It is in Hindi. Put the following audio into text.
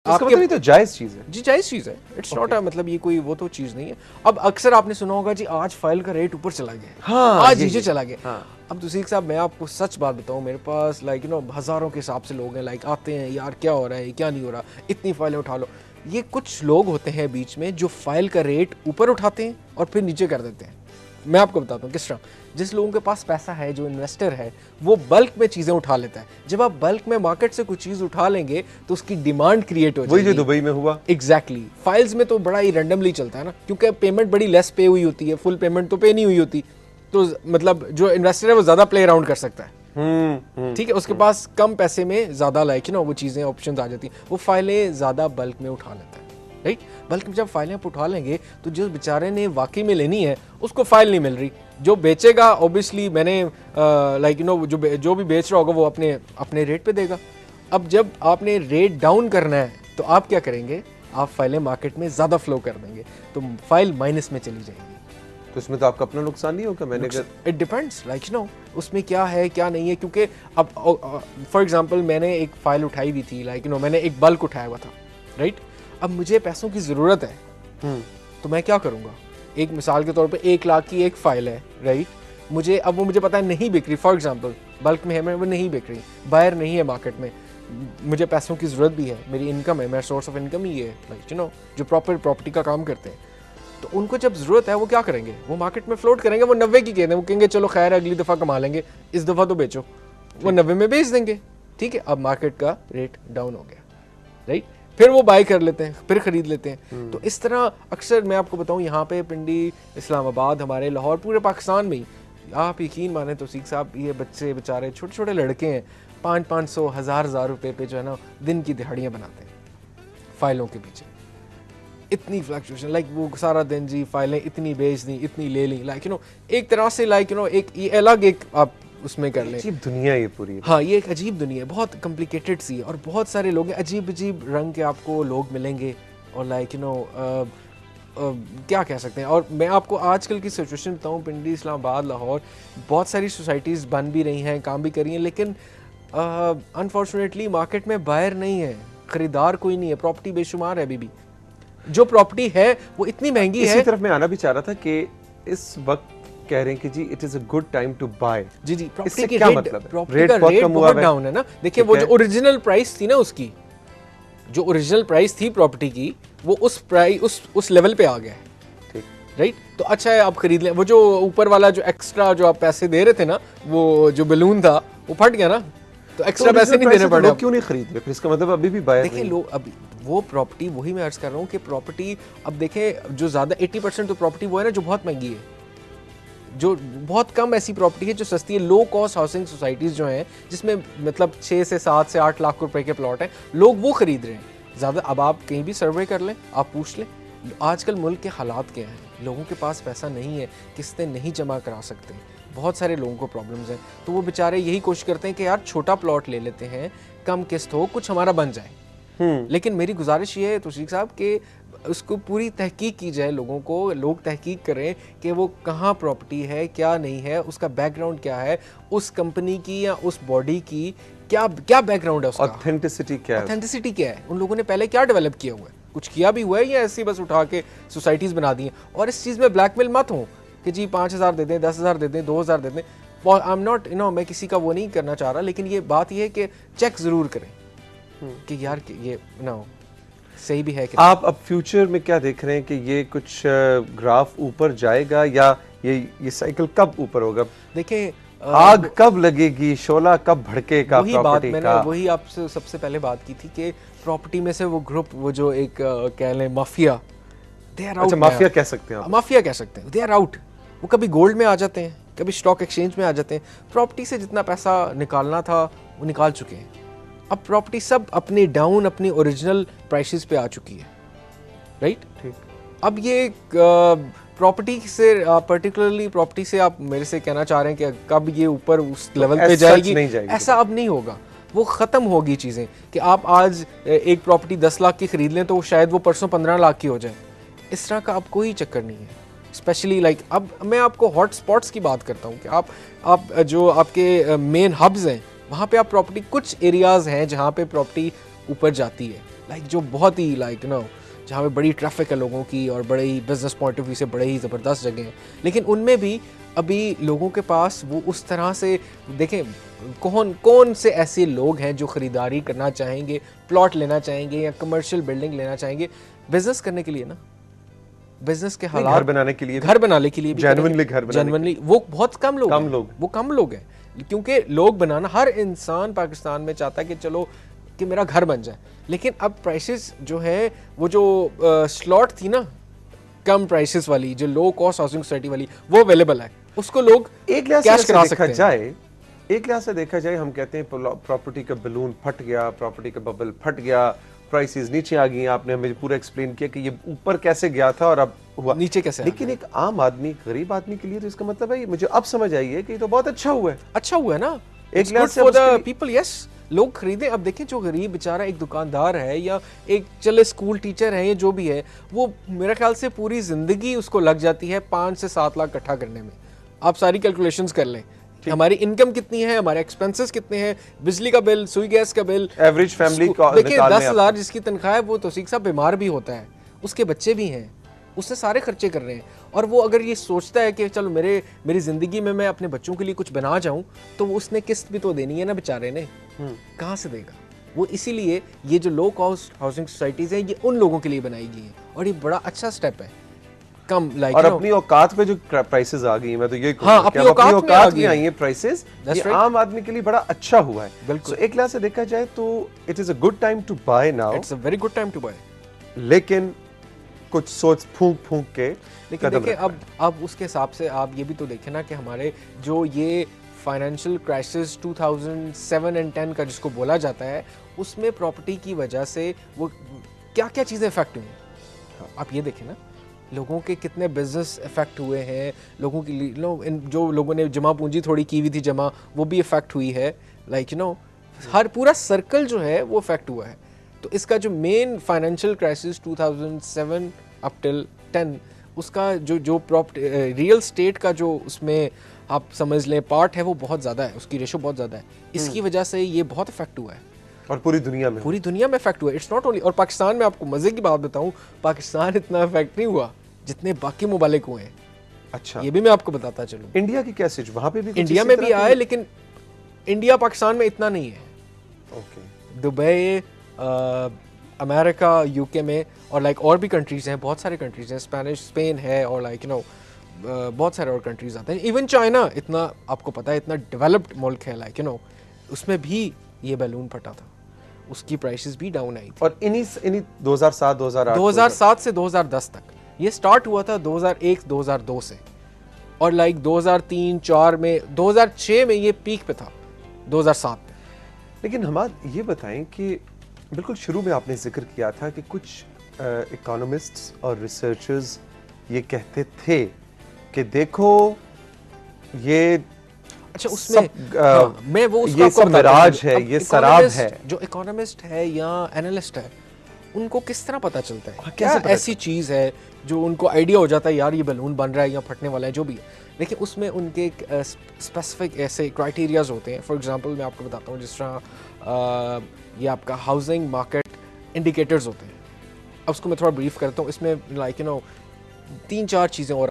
आपके मतलब तो जायज़ चीज़ है जी, जायज़ चीज़ है, इट्स नॉट अ मतलब ये कोई वो तो चीज़ नहीं है। अब अक्सर आपने सुना होगा जी आज फाइल का रेट ऊपर चला गया, हाँ, आज नीचे चला गया। हाँ। अब तौसीक साहब मैं आपको सच बात बताऊं, मेरे पास लाइक यू नो हज़ारों के हिसाब से लोग हैं, लाइक आते हैं यार क्या हो रहा है क्या नहीं हो रहा, इतनी फाइलें उठा लो। ये कुछ लोग होते हैं बीच में जो फाइल का रेट ऊपर उठाते हैं और फिर नीचे कर देते हैं। मैं आपको बताता हूँ किस तरह। जिस लोगों के पास पैसा है, जो इन्वेस्टर है, वो बल्क में चीज़ें उठा लेता है। जब आप बल्क में मार्केट से कुछ चीज़ उठा लेंगे तो उसकी डिमांड क्रिएट हो जाएगी। वही जो दुबई में हुआ। एग्जैक्टली फाइल्स में तो बड़ा ही रैंडमली चलता है ना, क्योंकि पेमेंट बड़ी लेस पे हुई होती है, फुल पेमेंट तो पे नहीं हुई होती, तो मतलब जो इन्वेस्टर है वो ज़्यादा प्ले अराउंड कर सकता है। ठीक है, उसके पास कम पैसे में ज़्यादा लाइक वो चीज़ें ऑप्शंस आ जाती हैं, वो फाइलें ज़्यादा बल्क में उठा लेता है। राइट, बल्कि जब फाइलें आप उठा लेंगे तो जो बेचारे ने वाकई में लेनी है उसको फाइल नहीं मिल रही। जो बेचेगा ऑब्वियसली मैंने लाइक जो भी बेच रहा होगा वो अपने रेट पे देगा। अब जब आपने रेट डाउन करना है तो आप क्या करेंगे, आप फाइलें मार्केट में ज़्यादा फ्लो कर देंगे तो फाइल माइनस में चली जाएगी। तो इसमें तो आपका अपना नुकसान नहीं होगा। मैंने इट डिपेंड्स लाइक उसमें क्या है क्या नहीं है, क्योंकि अब फॉर एग्जांपल मैंने एक फाइल उठाई हुई थी, लाइक मैंने एक बल्क उठाया हुआ था। राइट, अब मुझे पैसों की ज़रूरत है तो मैं क्या करूँगा, एक मिसाल के तौर पे 1 लाख की एक फ़ाइल है। राइट, मुझे पता है नहीं बिक रही, फॉर एग्जांपल बल्क में है, मैं वो नहीं बिक रही, बायर नहीं है मार्केट में, मुझे पैसों की ज़रूरत भी है, मेरी इनकम है, मेरा सोर्स ऑफ इनकम ही है लाइक जो प्रॉपर प्रॉपर्टी का काम करते हैं। तो उनको जब ज़रूरत है वो क्या करेंगे, वो मार्केट में फ्लोट करेंगे, वो 90 की कहते हैं, वो कहेंगे चलो खैर अगली दफ़ा कमा लेंगे, इस दफ़ा तो बेचो, वो 90 में बेच देंगे। ठीक है, अब मार्केट का रेट डाउन हो गया। राइट, फिर वो बाय कर लेते हैं, फिर खरीद लेते हैं। तो इस तरह अक्सर मैं आपको बताऊं, यहाँ पे पिंडी, इस्लामाबाद, हमारे लाहौर, पूरे पाकिस्तान में ही आप यकीन माने तो सीख साहब, ये बच्चे बेचारे छोटे छोटे लड़के हैं 500-500 हज़ार रुपए पे जो है ना दिन की दिहाड़ियाँ बनाते हैं फाइलों के पीछे। इतनी फ्लक्चुएशन, लाइक वो सारा दिन जी फाइलें इतनी बेच दी, इतनी ले ली, लाइक एक तरह से लाइक एक ये अलग एक आप उसमें कर लें, अजीब दुनिया ये पूरी। हाँ, ये एक अजीब दुनिया है, बहुत कॉम्प्लिकेटेड सी है, और बहुत सारे लोग हैं, अजीब अजीब रंग के आपको लोग मिलेंगे, और लाइक क्या कह सकते हैं। और मैं आपको आजकल की सिचुएशन बताऊँ, पिंडी, इस्लामाबाद, लाहौर, बहुत सारी सोसाइटीज़ बन भी रही हैं, काम भी कर रही हैं, लेकिन अनफॉर्चुनेटली मार्केट में बायर नहीं है, ख़रीदार कोई नहीं है, प्रॉपर्टी बेशुमार है अभी भी। जो प्रॉपर्टी है वो इतनी महंगी है। इसी तरफ मैं आना भी चाह रहा था कि इस वक्त कह रहे हैं कि जी it is a good time to buy. जी, इससे क्या मतलब है? रेट बहुत डाउन है ना। देखिए वो जो ओरिजिनल प्राइस थी ना, उसकी जो ओरिजिनल प्राइस थी प्रॉपर्टी की, वो उस लेवल पे आ गया है। ठीक, राइट, तो अच्छा है आप खरीद लें। वो जो ऊपर वाला जो एक्स्ट्रा जो आप पैसे दे रहे थे ना, वो जो बलून था वो फट गया ना, तो एक्स्ट्रा पैसे नहीं देने पड़े। लोग क्यों नहीं खरीद रहे? फिर इसका मतलब अभी भी बायर देखिए लोग अभी वो प्रॉपर्टी, वही मैं अर्ज कर रहा हूँ कि प्रॉपर्टी, अब देखें जो ज़्यादा 80% तो प्रॉपर्टी वो है ना जो बहुत महंगी है, जो बहुत कम ऐसी प्रॉपर्टी है जो सस्ती है। लो कॉस्ट हाउसिंग सोसाइटीज़ जो हैं, जिसमें मतलब 6 से 7 से 8 लाख रुपए के प्लॉट हैं, लोग वो खरीद रहे हैं ज़्यादा। अब आप कहीं भी सर्वे कर लें, आप पूछ लें आजकल मुल्क के हालात क्या हैं, लोगों के पास पैसा नहीं है, किस्तें नहीं जमा करा सकते, बहुत सारे लोगों को प्रॉब्लम्स हैं, तो वो बेचारे यही कोशिश करते हैं कि यार छोटा प्लॉट ले लेते हैं, कम किस्त हो, कुछ हमारा बन जाए। लेकिन मेरी गुजारिश ये है तौसीक साहब कि उसको पूरी तहकीक की जाए, लोग तहकीक करें कि वो कहाँ प्रॉपर्टी है, क्या नहीं है, उसका बैकग्राउंड क्या है, उस कंपनी की या उस बॉडी की क्या बैकग्राउंड है, उसका ऑथेंटिसिटी क्या है, उन लोगों ने पहले क्या डेवलप किया हुआ है, कुछ किया भी हुआ है या ऐसी बस उठा के सोसाइटीज़ बना दी हैं। और इस चीज़ में ब्लैकमेल मत हो कि जी 5,000 दे दें, 10,000 दे दें, 2,000 दे दें। आई एम नॉट मैं किसी का वो नहीं करना चाह रहा, लेकिन ये बात ये है कि चेक ज़रूर करें कि यार ये सही भी है कि आप अब फ्यूचर में क्या देख रहे हैं कि ये कुछ ग्राफ ऊपर जाएगा या ये साइकिल कब ऊपर होगा? देखें आग कब लगेगी, शोला कब भड़केगा प्रॉपर्टी का? मैंने वही आपसे सबसे पहले बात की थी कि प्रॉपर्टी में से वो ग्रुप, वो जो एक कह लें माफिया, दे आर आउट। अच्छा, माफिया कह सकते हैं आप? माफिया कह सकते हैं, दे आर आउट। वो कभी गोल्ड में आ जाते हैं, कभी स्टॉक एक्सचेंज में आ जाते हैं, प्रॉपर्टी से जितना पैसा निकालना था वो निकाल चुके हैं। अब प्रॉपर्टी सब अपनी डाउन, अपनी ओरिजिनल प्राइसेस पे आ चुकी है। राइट, ठीक। अब ये प्रॉपर्टी से, पर्टिकुलरली प्रॉपर्टी से आप मेरे से कहना चाह रहे हैं कि कब ये ऊपर उस लेवल पे जाएगी? ऐसा अब नहीं होगा, वो ख़त्म होगी चीज़ें कि आप आज एक प्रॉपर्टी 10 लाख की ख़रीद लें तो शायद वो परसों 15 लाख की हो जाए। इस तरह का अब कोई चक्कर नहीं है। स्पेशली लाइक अब मैं आपको हॉट स्पॉट्स की बात करता हूँ कि आप जो आपके मेन हब्स हैं वहाँ पे आप प्रॉपर्टी, कुछ एरियाज़ हैं जहाँ पे प्रॉपर्टी ऊपर जाती है, लाइक जो बहुत ही लाइक यू नो जहाँ पे बड़ी ट्रैफिक है लोगों की और बड़े ही बिजनेस पॉइंट ऑफ व्यू से बड़े ही ज़बरदस्त जगह हैं, लेकिन उनमें भी अभी लोगों के पास वो उस तरह से देखें कौन कौन से ऐसे लोग हैं जो ख़रीदारी करना चाहेंगे, प्लॉट लेना चाहेंगे या कमर्शियल बिल्डिंग लेना चाहेंगे बिजनेस करने के लिए ना, बिजनेस के हालात घर बनाने के लिए, घर बनाने के लिए भी जेन्युइनली घर बनाने जेन्युइनली वो बहुत कम लोग कम हैं, लोग। वो कम लोग हैं, क्योंकि लोग बनाना हर इंसान पाकिस्तान में चाहता है कि चलो कि मेरा घर बन जाए, लेकिन अब प्राइसेस जो है वो जो स्लॉट थी ना कम प्राइसेस वाली जो लो कॉस्ट हाउसिंग सोसाइटी वाली वो अवेलेबल है, उसको लोग एक लिहाज कैश से करा देखा सकते हैं। जाए, एक लिहाज से देखा जाए हम कहते हैं प्रॉपर्टी का बलून फट गया, प्रॉपर्टी का बबल फट गया, प्राइसेस नीचे आ गई, आपने हमें पूरा एक्सप्लेन किया कि ये ऊपर कैसे गया था और अब हुआ नीचे कैसे आ लेकिन एक आम आदमी, गरीब आदमी के लिए तो इसका मतलब है, मुझे अब समझ आई है कि ये तो बहुत अच्छा हुआ है। अच्छा हुआ है ना, एक It's लिहाज good से for अब उसके the लिए- people, yes, लोग खरीदें। अब देखें जो गरीब बेचारा एक दुकानदार है या एक चले स्कूल टीचर है या जो भी है, वो मेरे ख्याल से पूरी जिंदगी उसको लग जाती है 5 से 7 लाख इकट्ठा करने में। आप सारी कैलकुलेशंस कर लें, हमारी इनकम कितनी है, हमारे एक्सपेंसेस कितने हैं, बिजली का बिल, सुई गैस का बिल, एवरेज फैमिली का देखिए निकालने 10,000 जिसकी तनख्वाह है वो तो सीख साहब बीमार भी होता है, उसके बच्चे भी हैं, उससे सारे खर्चे कर रहे हैं, और वो अगर ये सोचता है कि चलो मेरी ज़िंदगी में मैं अपने बच्चों के लिए कुछ बना जाऊं, तो वो उसने किस्त भी तो देनी है ना बेचारे ने, कहाँ से देगा वो। इसीलिए ये जो लो कॉस्ट हाउसिंग सोसाइटीज़ हैं ये उन लोगों के लिए बनाई गई हैं, और ये बड़ा अच्छा स्टेप है। कम लाइक और अपनी औकात पे जो प्राइसेस आ गई हैं, मैं तो ये हाँ, अपनी औकात में आ गई आई हैं प्राइसेस, That's ये right. आम आदमी के लिए बड़ा अच्छा हुआ है। बिल्कुल। So, एक लिहाज से देखा जाए तो it is a good time to buy now, it's a very good time to buy. लेकिन कुछ सोच फूंक के लेकिन कदम देखिए रखना अब उसके हिसाब से आप ये भी तो देखें ना कि हमारे जो ये फाइनेंशियल क्राइसिस 2007 एंड 10 का जिसको बोला जाता है, उसमें प्रॉपर्टी की वजह से वो क्या क्या चीज़ें इफेक्ट हुई हैं। आप ये देखें ना, लोगों के कितने बिजनेस इफेक्ट हुए हैं, लोगों की जो लोगों ने जमा पूंजी थोड़ी की हुई थी जमा, वो भी इफेक्ट हुई है, लाइक यू नो हर पूरा सर्कल जो है वो इफेक्ट हुआ है। तो इसका जो main financial crisis 2007 up till 10, उसका जो प्रॉपर्टी रियल स्टेट का जो उसमें आप समझ लें पार्ट है वो बहुत ज़्यादा है, उसकी रेशो बहुत ज़्यादा है, इसकी वजह से ये बहुत इफेक्ट हुआ है, और पूरी दुनिया में इफेक्ट हुआ है। इट्स नॉट ओनली, और पाकिस्तान में आपको मज़े की बात बताऊं, पाकिस्तान इतना इफेक्ट नहीं हुआ जितने बाकी ममालिक हुए हैं। अच्छा, ये भी मैं आपको बताता चलूँ, इंडिया की क्या सिचुएशन, वहां पे भी कुछ इंडिया इसी में तरह भी की- आए, लेकिन इंडिया पाकिस्तान में इतना नहीं है। ओके, दुबई, अमेरिका, यूके में, और लाइक और भी कंट्रीज़ हैं, बहुत सारे कंट्रीज़ हैं, स्पेन है, और लाइक यू नो बहुत सारे और कंट्रीज़ आते हैं। इवन चाइना, इतना आपको पता है इतना डेवलप्ड मुल्क है, लाइक यू नो उसमें भी ये बैलून फटा था, उसकी प्राइसेस भी डाउन आई थी। और इन्हीं 2007 2008 2007 से 2010 तक ये स्टार्ट हुआ था, 2001 2002 से, और लाइक 2003-4 में, 2006 में ये पीक पे था, 2007 में। लेकिन हम ये बताएं कि बिल्कुल शुरू में आपने जिक्र किया था कि कुछ इकोनॉमिस्ट्स और रिसर्चर्स ये कहते थे कि देखो ये अच्छा उसमें मैं वो उसका ये आपको सब बताता हूँ। मिराज है, अब ये शराब economist- है। जो इकोनॉमिस्ट है या एनालिस्ट है, उनको किस तरह पता चलता है कैसे क्या पता ऐसी चीज़ है जो उनको आइडिया हो जाता है यार ये बैलून बन रहा है या फटने वाला है, जो भी है। लेकिन उसमें उनके एक स्पेसिफिक ऐसे क्राइटेरियाज होते हैं। फॉर एग्जांपल मैं आपको बताता हूँ, जिस तरह ये आपका हाउसिंग मार्केट इंडिकेटर्स होते हैं। अब उसको मैं थोड़ा ब्रीफ करता हूँ, इसमें लाइक यू नो 3-4 चीज़ें और